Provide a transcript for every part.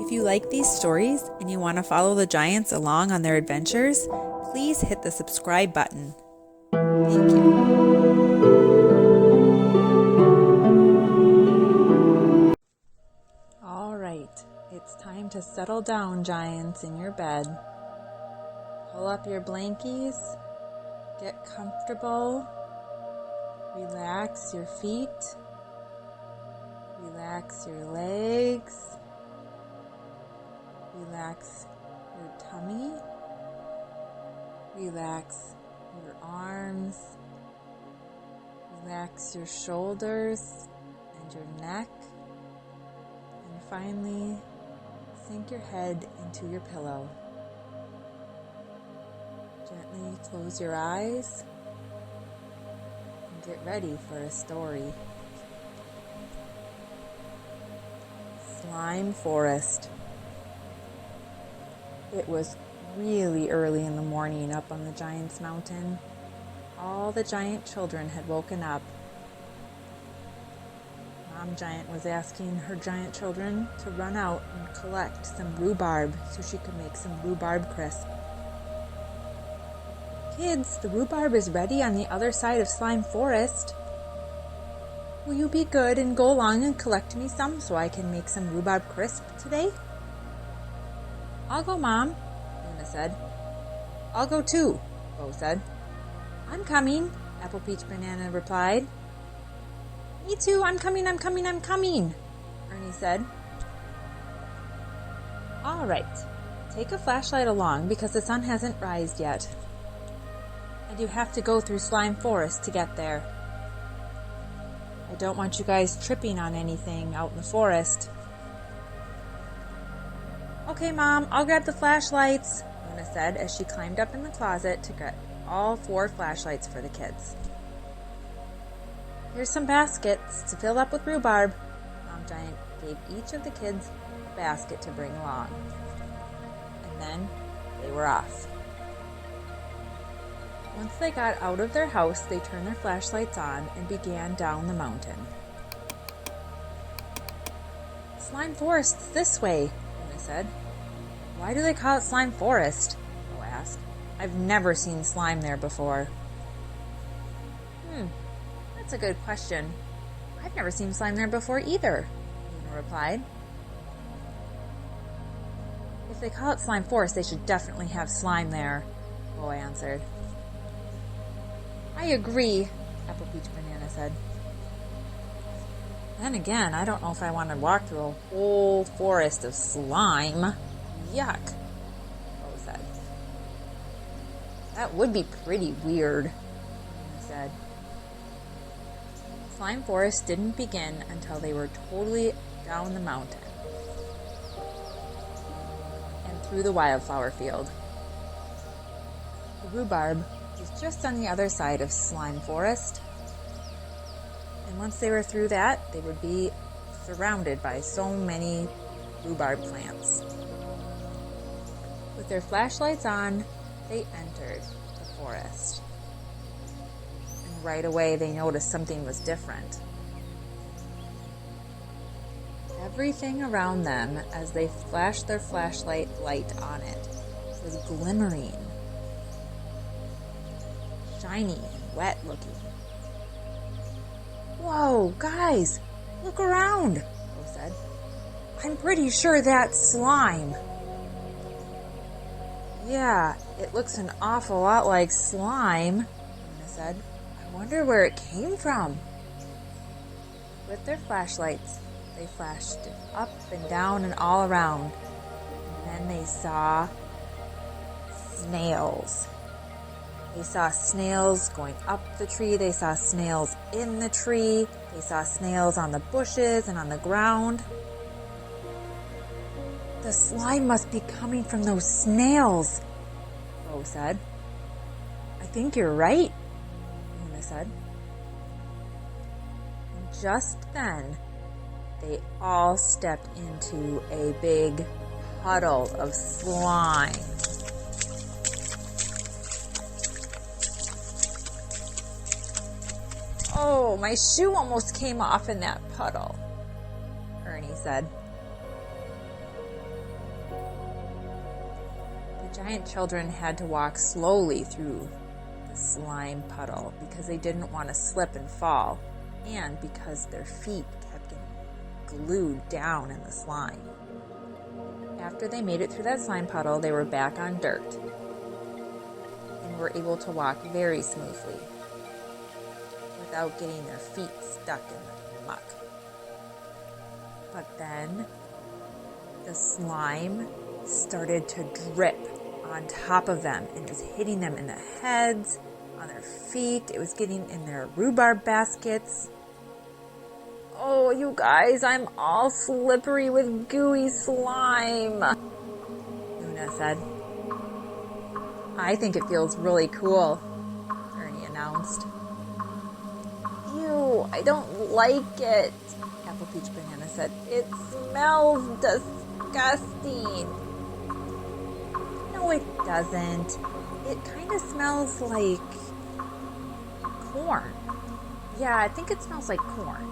If you like these stories and you want to follow the giants along on their adventures, please hit the subscribe button. Thank you. All right, it's time to settle down, giants, in your bed. Pull up your blankies, get comfortable, relax your feet, relax your legs, relax your tummy, relax your arms, relax your shoulders and your neck, and finally sink your head into your pillow. Gently close your eyes and get ready for a story. Slime Forest. It was really early in the morning up on the Giant's Mountain. All the giant children had woken up. Mom Giant was asking her giant children to run out and collect some rhubarb so she could make some rhubarb crisp. Kids, the rhubarb is ready on the other side of Slime Forest. Will you be good and go along and collect me some so I can make some rhubarb crisp today? I'll go, Mom, Luna said. I'll go too, Bo said. I'm coming, Apple Peach Banana replied. Me too, I'm coming, Ernie said. All right, take a flashlight along because the sun hasn't rised yet. And you have to go through Slime Forest to get there. I don't want you guys tripping on anything out in the forest. Okay, Mom, I'll grab the flashlights, Luna said as she climbed up in the closet to get all 4 flashlights for the kids. Here's some baskets to fill up with rhubarb. Mom Giant gave each of the kids a basket to bring along. And then they were off. Once they got out of their house, they turned their flashlights on and began down the mountain. Slime Forest's this way, Luna said. Why do they call it Slime Forest? Bo asked. I've never seen slime there before. That's a good question. I've never seen slime there before either, Luna replied. If they call it Slime Forest, they should definitely have slime there, Bo answered. I agree, Apple Peach Banana said. Then again, I don't know if I want to walk through a whole forest of slime. Yuck, Bo said. That would be pretty weird, Luna said. Slime Forest didn't begin until they were totally down the mountain and through the wildflower field. The rhubarb was just on the other side of Slime Forest, and once they were through that, they would be surrounded by so many rhubarb plants. With their flashlights on, they entered the forest. And right away, they noticed something was different. Everything around them, as they flashed their flashlight light on it, was glimmering, shiny and wet looking. Whoa, guys, look around, Bo said. I'm pretty sure that's slime. Yeah, it looks an awful lot like slime, Luna said. I wonder where it came from. With their flashlights, they flashed it up and down and all around. And then they saw snails. They saw snails going up the tree. They saw snails in the tree. They saw snails on the bushes and on the ground. The slime must be coming from those snails, Bo said. I think you're right, Luna said. And just then, they all stepped into a big puddle of slime. Oh, my shoe almost came off in that puddle, Ernie said. The giant children had to walk slowly through the slime puddle because they didn't want to slip and fall, and because their feet kept getting glued down in the slime. After they made it through that slime puddle, they were back on dirt and were able to walk very smoothly without getting their feet stuck in the muck. But then the slime started to drip on top of them, and it was hitting them in the heads, on their feet. It was getting in their rhubarb baskets. Oh, you guys, I'm all slippery with gooey slime, Luna said. I think it feels really cool, Ernie announced. Ew, I don't like it, Apple Peach Banana said. It smells disgusting. No, it doesn't. It kind of smells like corn. Yeah, I think it smells like corn.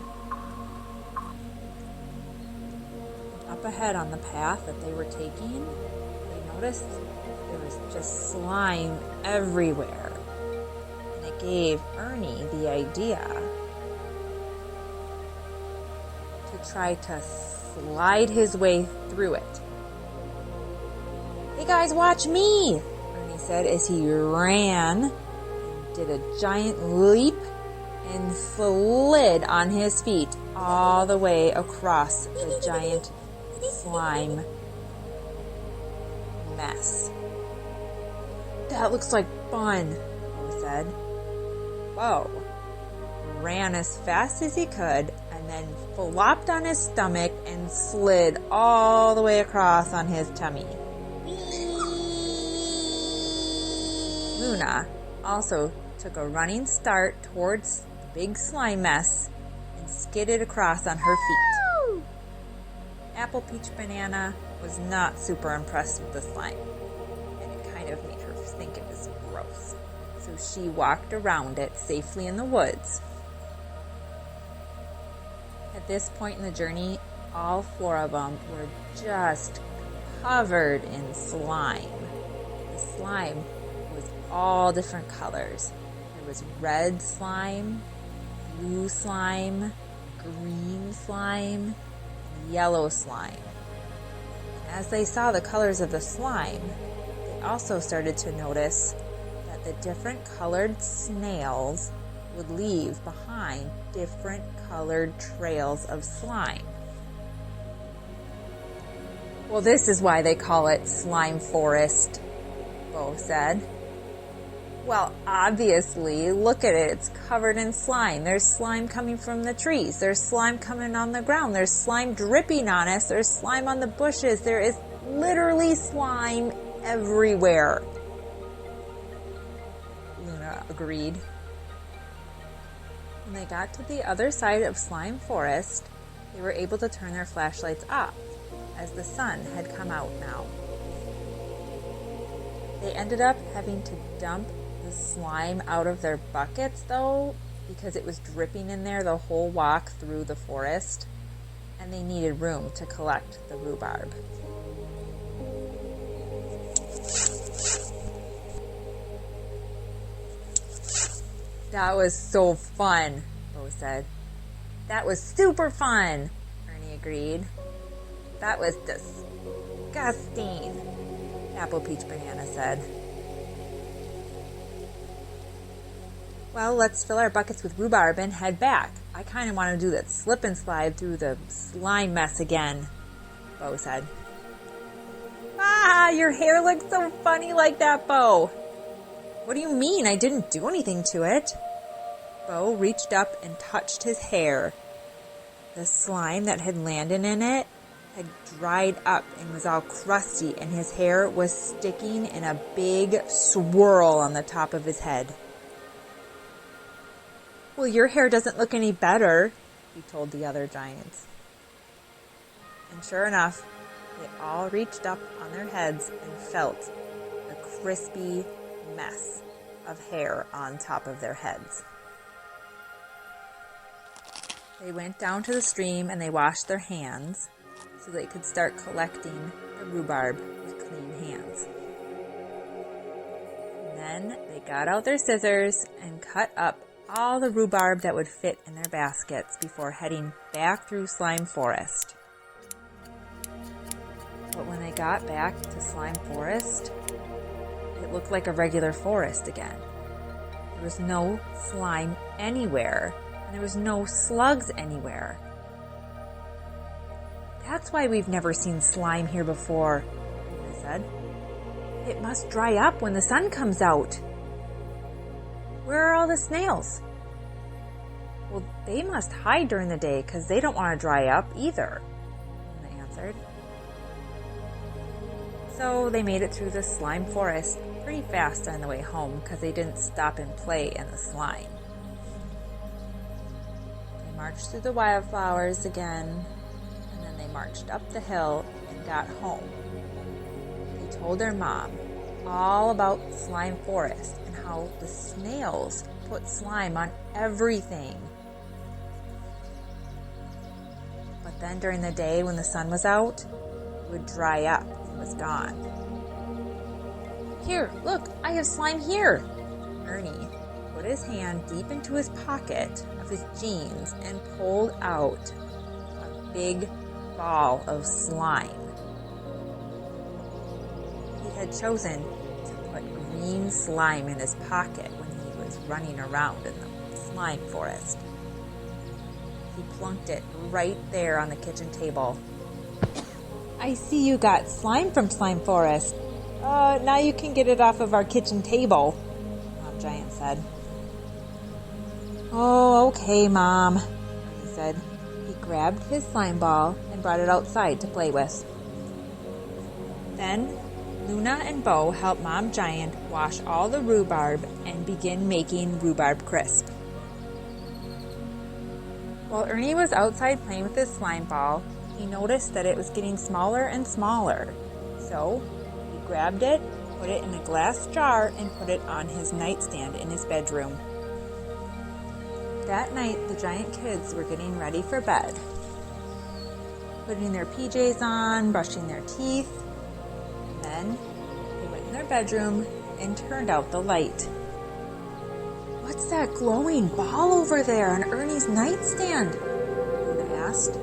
Up ahead on the path that they were taking, they noticed there was just slime everywhere. And it gave Ernie the idea to try to slide his way through it. Hey guys, watch me, Ernie said as he ran and did a giant leap and slid on his feet all the way across the giant slime mess. That looks like fun, he said. Bo ran as fast as he could and then flopped on his stomach and slid all the way across on his tummy. Luna also took a running start towards the big slime mess and skidded across on her feet. Apple Peach Banana was not super impressed with the slime, and it kind of made her think it was gross. So she walked around it safely in the woods. At this point in the journey, all four of them were just covered in slime. The slime was all different colors. There was red slime, blue slime, green slime, yellow slime. As they saw the colors of the slime, they also started to notice that the different colored snails would leave behind different colored trails of slime. Well, this is why they call it Slime Forest, Bo said. Well, obviously, look at it. It's covered in slime. There's slime coming from the trees. There's slime coming on the ground. There's slime dripping on us. There's slime on the bushes. There is literally slime everywhere. Luna agreed. When they got to the other side of Slime Forest, they were able to turn their flashlights off as the sun had come out now. They ended up having to dump the slime out of their buckets, though, because it was dripping in there the whole walk through the forest, and they needed room to collect the rhubarb. That was so fun, Bo said. That was super fun, Ernie agreed. That was disgusting, Apple Peach Banana said. Well, let's fill our buckets with rhubarb and head back. I kind of want to do that slip and slide through the slime mess again, Bo said. Ah, your hair looks so funny like that, Bo. What do you mean? I didn't do anything to it. Bo reached up and touched his hair. The slime that had landed in it had dried up and was all crusty, and his hair was sticking in a big swirl on the top of his head. Well, your hair doesn't look any better, he told the other giants. And sure enough, they all reached up on their heads and felt the crispy mess of hair on top of their heads. They went down to the stream and they washed their hands so they could start collecting the rhubarb with clean hands. Then they got out their scissors and cut up all the rhubarb that would fit in their baskets before heading back through Slime Forest. But when they got back to Slime Forest, it looked like a regular forest again. There was no slime anywhere, and there was no slugs anywhere. That's why we've never seen slime here before, Luna said. It must dry up when the sun comes out. Where are all the snails? Well, they must hide during the day because they don't want to dry up either, Luna answered. So they made it through the slime forest pretty fast on the way home because they didn't stop and play in the slime. They marched through the wildflowers again, and then they marched up the hill and got home. They told their mom all about Slime Forest and how the snails put slime on everything. But then during the day when the sun was out, it would dry up and was gone. Here, look, I have slime here. Ernie put his hand deep into his pocket of his jeans and pulled out a big ball of slime. He had chosen to put green slime in his pocket when he was running around in the slime forest. He plunked it right there on the kitchen table. I see you got slime from Slime Forest. Now you can get it off of our kitchen table, Mom Giant said. Oh, okay, Mom, he said. He grabbed his slime ball and brought it outside to play with. Then Luna and Bo helped Mom Giant wash all the rhubarb and begin making rhubarb crisp. While Ernie was outside playing with his slime ball, he noticed that it was getting smaller and smaller. So he grabbed it, put it in a glass jar, and put it on his nightstand in his bedroom. That night, the giant kids were getting ready for bed, putting their PJs on, brushing their teeth, and then they went in their bedroom and turned out the light. What's that glowing ball over there on Ernie's nightstand? Luna asked.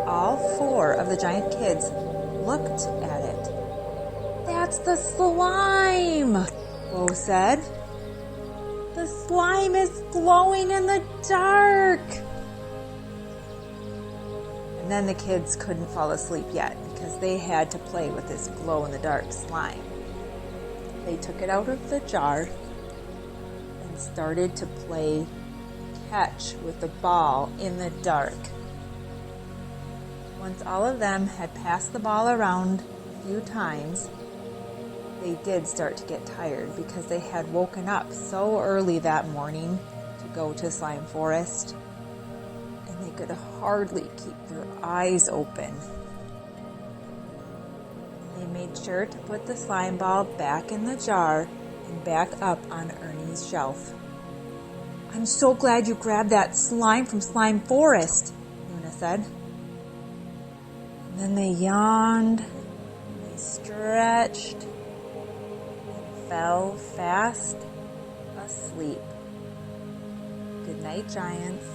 All 4 of the giant kids looked at it. That's the slime, Bo said. The slime is glowing in the dark. And then the kids couldn't fall asleep yet because they had to play with this glow-in-the-dark slime. They took it out of the jar and started to play catch with the ball in the dark. Once all of them had passed the ball around a few times, they did start to get tired because they had woken up so early that morning to go to Slime Forest, and they could hardly keep their eyes open. They made sure to put the slime ball back in the jar and back up on Ernie's shelf. I'm so glad you grabbed that slime from Slime Forest, Luna said. And then they yawned, they stretched, and fell fast asleep. Good night, giants.